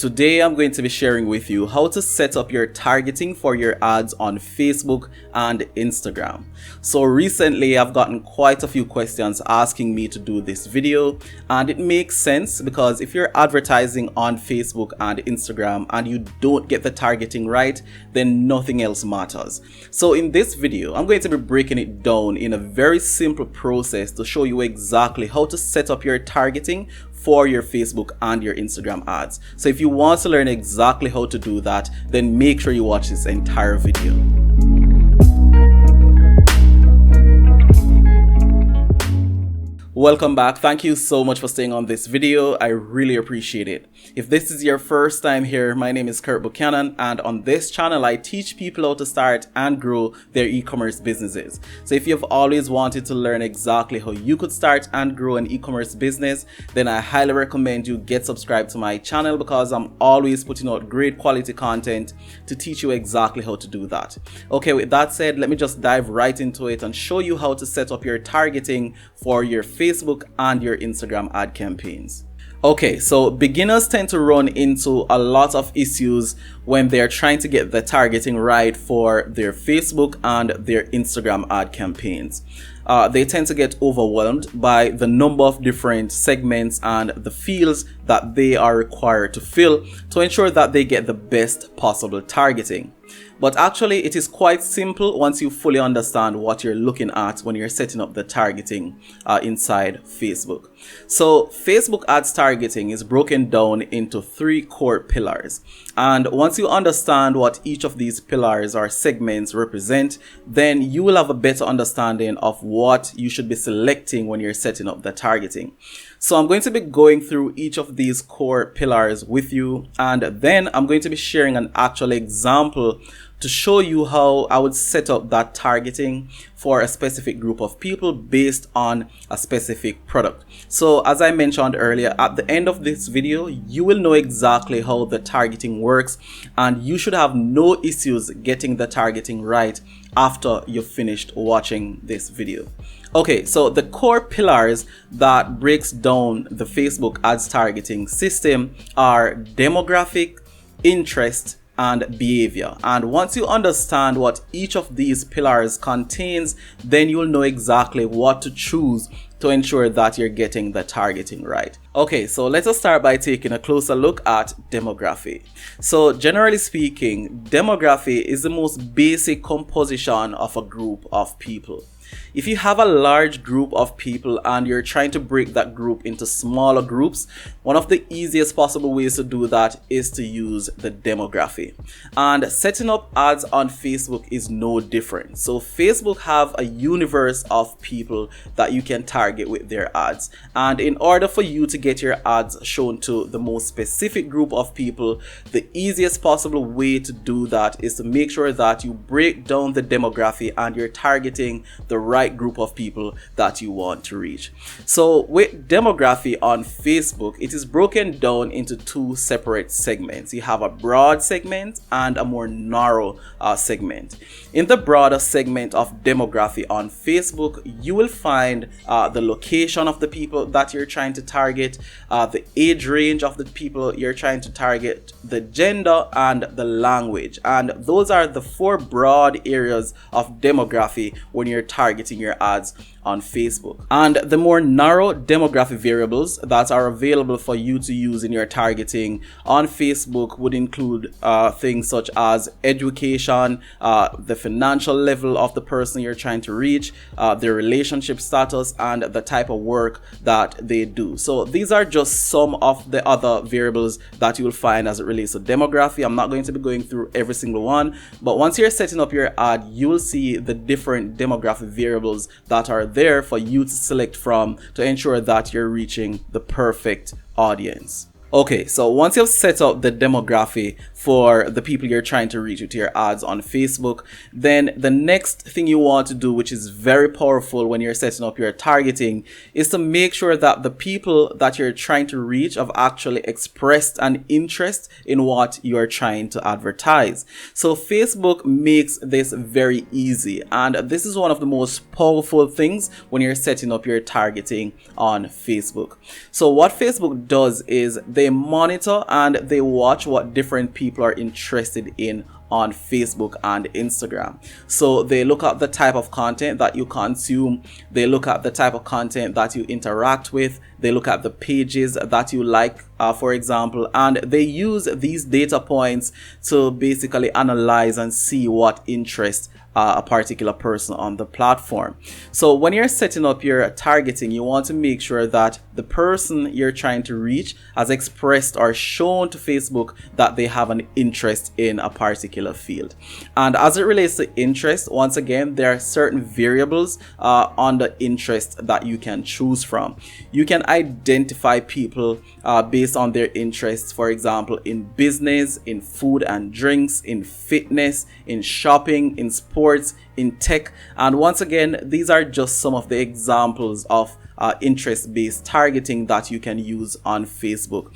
Today I'm going to be sharing with you how to set up your targeting for your ads on Facebook and Instagram. So recently I've gotten quite a few questions asking me to do this video, and it makes sense because if you're advertising on Facebook and Instagram and you don't get the targeting right, then nothing else matters. So in this video I'm going to be breaking it down in a very simple process to show you exactly how to set up your targeting for your Facebook and your Instagram ads. So if you want to learn exactly how to do that, then make sure you watch this entire video. Welcome back. Thank you so much for staying on this video. I really appreciate it. If this is your first time here, my name is Kurt Buchanan, and on this channel I teach people how to start and grow their e-commerce businesses. So if you've always wanted to learn exactly how you could start and grow an e-commerce business, then I highly recommend you get subscribed to my channel because I'm always putting out great quality content to teach you exactly how to do that. Okay, with that said, let me just dive right into it and show you how to set up your targeting for your Facebook and your Instagram ad campaigns. Okay, so beginners tend to run into a lot of issues when they're trying to get the targeting right for their Facebook and their Instagram ad campaigns. They tend to get overwhelmed by the number of different segments and the fields that they are required to fill to ensure that they get the best possible targeting. But actually it is quite simple once you fully understand what you're looking at when you're setting up the targeting inside Facebook. So Facebook ads targeting is broken down into three core pillars. And once you understand what each of these pillars or segments represent, then you will have a better understanding of what you should be selecting when you're setting up the targeting. So I'm going to be going through each of these core pillars with you, and then I'm going to be sharing an actual example to show you how I would set up that targeting for a specific group of people based on a specific product. So as I mentioned earlier, at the end of this video, you will know exactly how the targeting works, and you should have no issues getting the targeting right after you've finished watching this video. Okay, so the core pillars that breaks down the Facebook ads targeting system are demographic, interest, and behavior. And once you understand what each of these pillars contains, then you'll know exactly what to choose to ensure that you're getting the targeting right. Okay, so let us start by taking a closer look at demography. So generally speaking, demography is the most basic composition of a group of people. If you have a large group of people and you're trying to break that group into smaller groups, one of the easiest possible ways to do that is to use the demography. And setting up ads on Facebook is no different. So Facebook have a universe of people that you can target with their ads. And in order for you to get your ads shown to the most specific group of people, the easiest possible way to do that is to make sure that you break down the demography and you're targeting the right group of people that you want to reach. So with demography on Facebook, it is broken down into two separate segments. You have a broad segment and a more narrow segment. In the broader segment of demography on Facebook, you will find the location of the people that you're trying to target, the age range of the people you're trying to target, the gender, and the language. And those are the four broad areas of demography when you're targeting your ads on Facebook. And the more narrow demographic variables that are available for you to use in your targeting on Facebook would include things such as education, the financial level of the person you're trying to reach, their relationship status, and the type of work that they do. So these are just some of the other variables that you will find as it relates to demography. I'm not going to be going through every single one, but once you're setting up your ad, you will see the different demographic variables that are there for you to select from to ensure that you're reaching the perfect audience. Okay, so once you've set up the demography for the people you're trying to reach with your ads on Facebook, then the next thing you want to do, which is very powerful when you're setting up your targeting, is to make sure that the people that you're trying to reach have actually expressed an interest in what you're trying to advertise. So Facebook makes this very easy, and this is one of the most powerful things when you're setting up your targeting on Facebook. So what Facebook does is they monitor and they watch what different people are interested in on Facebook and Instagram. So they look at the type of content that you consume, they look at the type of content that you interact with, they look at the pages that you like, for example, and they use these data points to basically analyze and see what interests a particular person on the platform. So when you're setting up your targeting, you want to make sure that the person you're trying to reach has expressed or shown to Facebook that they have an interest in a particular field. And as it relates to interest, once again, there are certain variables on the interest that you can choose from. You can identify people based on their interests, for example, in business, in food and drinks, in fitness, in shopping, in sports, in tech. And once again, these are just some of the examples of interest-based targeting that you can use on Facebook.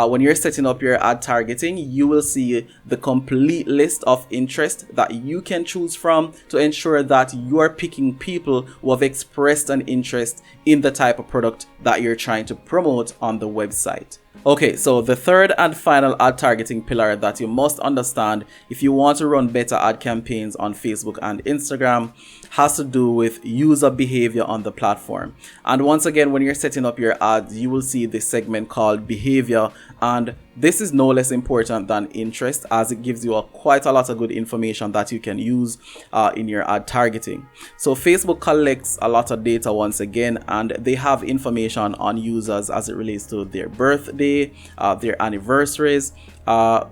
When you're setting up your ad targeting, you will see the complete list of interest that you can choose from to ensure that you are picking people who have expressed an interest in the type of product that you're trying to promote on the website. Okay, so the third and final ad targeting pillar that you must understand if you want to run better ad campaigns on Facebook and Instagram has to do with user behavior on the platform. And once again, when you're setting up your ads, you will see this segment called behavior, and this is no less important than interest, as it gives you quite a lot of good information that you can use in your ad targeting. So Facebook collects a lot of data once again, and they have information on users as it relates to their birthday, their anniversaries,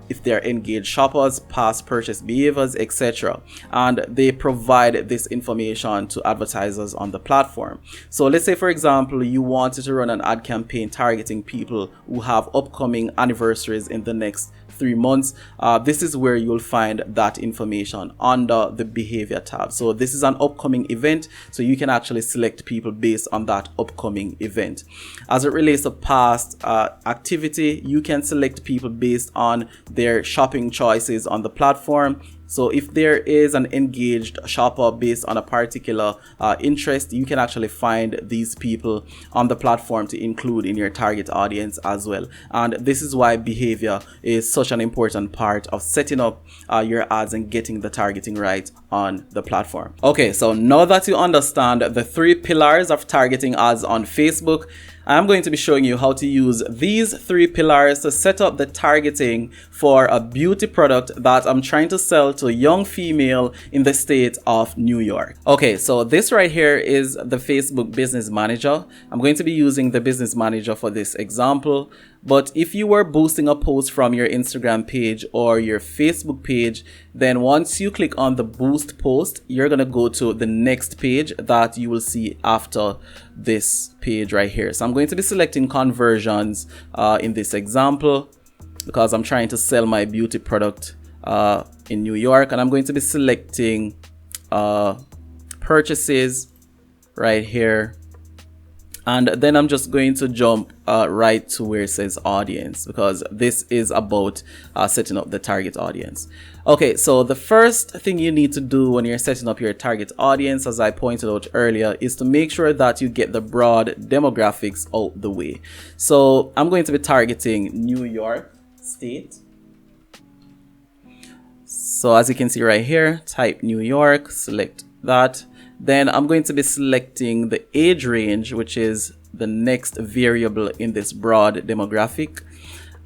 if they're engaged shoppers, past purchase behaviors, etc. And they provide this information to advertisers on the platform. So let's say, for example, you wanted to run an ad campaign targeting people who have upcoming anniversaries in the next 3 months. This is where you'll find that information under the behavior tab. So this is an upcoming event, so you can actually select people based on that upcoming event. As it relates to past activity, you can select people based on their shopping choices on the platform. So if there is an engaged shopper based on a particular interest, you can actually find these people on the platform to include in your target audience as well. And this is why behavior is such an important part of setting up your ads and getting the targeting right on the platform. Okay, so now that you understand the 3 pillars of targeting ads on Facebook, I'm going to be showing you how to use these 3 pillars to set up the targeting for a beauty product that I'm trying to sell to a young female in the state of New York. Okay, so this right here is the Facebook Business Manager. I'm going to be using the Business Manager for this example. But if you were boosting a post from your Instagram page or your Facebook page, then once you click on the boost post, you're going to go to the next page that you will see after this page right here. So I'm going to be selecting conversions in this example because I'm trying to sell my beauty product in New York, and I'm going to be selecting purchases right here. And then I'm just going to jump right to where it says audience, because this is about setting up the target audience. Okay, so the first thing you need to do when you're setting up your target audience, as I pointed out earlier, is to make sure that you get the broad demographics out the way. So I'm going to be targeting New York State. So as you can see right here, type New York, select that. Then I'm going to be selecting the age range, which is the next variable in this broad demographic.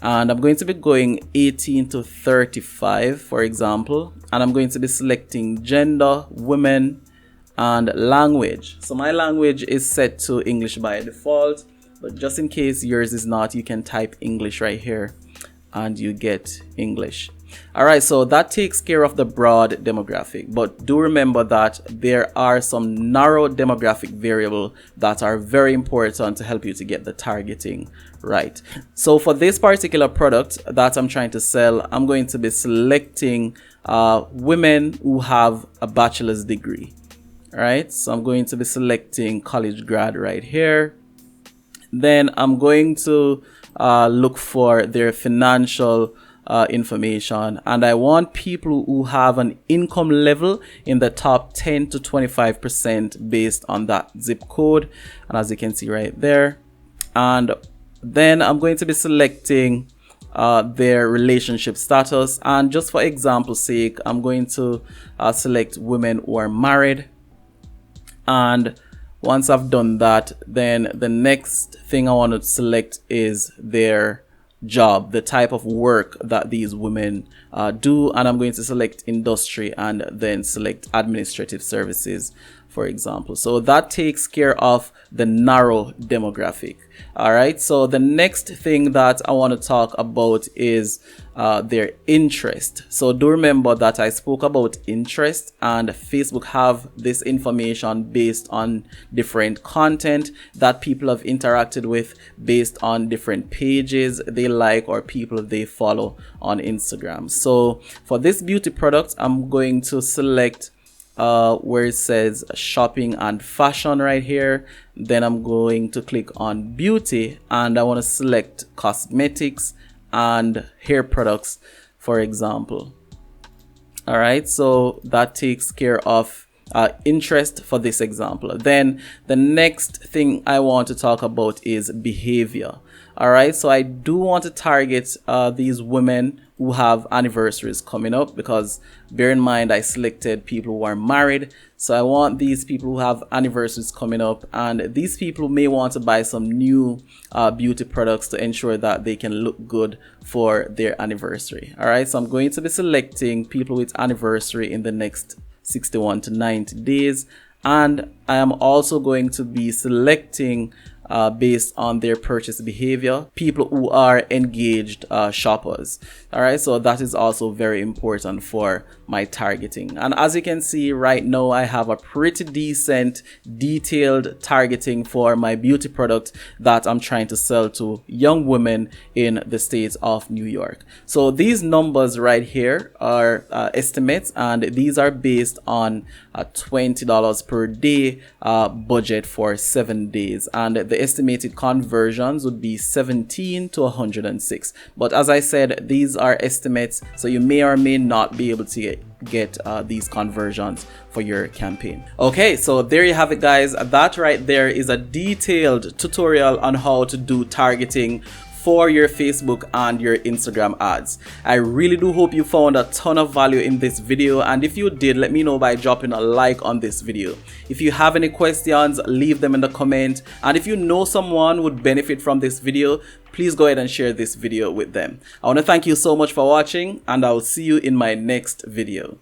And I'm going to be going 18 to 35, for example. And I'm going to be selecting gender, women, and language. So my language is set to English by default, but just in case yours is not, you can type English right here and you get English. All right, so that takes care of the broad demographic, but do remember that there are some narrow demographic variables that are very important to help you to get the targeting right. So for this particular product that I'm trying to sell, I'm going to be selecting women who have a bachelor's degree. All right, so I'm going to be selecting college grad right here. Then I'm going to look for their financial information, and I want people who have an income level in the top 10 to 25% based on that zip code, and as you can see right there. And Then I'm going to be selecting their relationship status, and just for example's sake, I'm going to select women who are married. And once I've done that, then the next thing I want to select is their job, the type of work that these women do, and I'm going to select industry and then select administrative services, for example. So that takes care of the narrow demographic. All right, so the next thing that I want to talk about is their interest. So do remember that I spoke about interest, and Facebook have this information based on different content that people have interacted with, based on different pages they like or people they follow on Instagram. So for this beauty product, I'm going to select where it says shopping and fashion right here. Then I'm going to click on beauty, and I want to select cosmetics and hair products, for example. All right, so that takes care of interest for this example. Then the next thing I want to talk about is behavior. All right, so I do want to target these women who have anniversaries coming up, because bear in mind I selected people who are married. So I want these people who have anniversaries coming up, and these people may want to buy some new beauty products to ensure that they can look good for their anniversary. All right, so I'm going to be selecting people with anniversary in the next 61 to 90 days, and I am also going to be selecting based on their purchase behavior, people who are engaged shoppers. All right, so that is also very important for my targeting. And as you can see right now, I have a pretty decent detailed targeting for my beauty product that I'm trying to sell to young women in the state of New York. So these numbers right here are estimates, and these are based on $20 per day budget for 7 days, and the estimated conversions would be 17 to 106. But as I said, these are estimates, so you may or may not be able to get these conversions for your campaign. Okay, so there you have it, guys. That right there is a detailed tutorial on how to do targeting for your Facebook and your Instagram ads. I really do hope you found a ton of value in this video, and if you did, let me know by dropping a like on this video. If you have any questions, leave them in the comment, and if you know someone would benefit from this video, please go ahead and share this video with them. I want to thank you so much for watching, and I'll see you in my next video.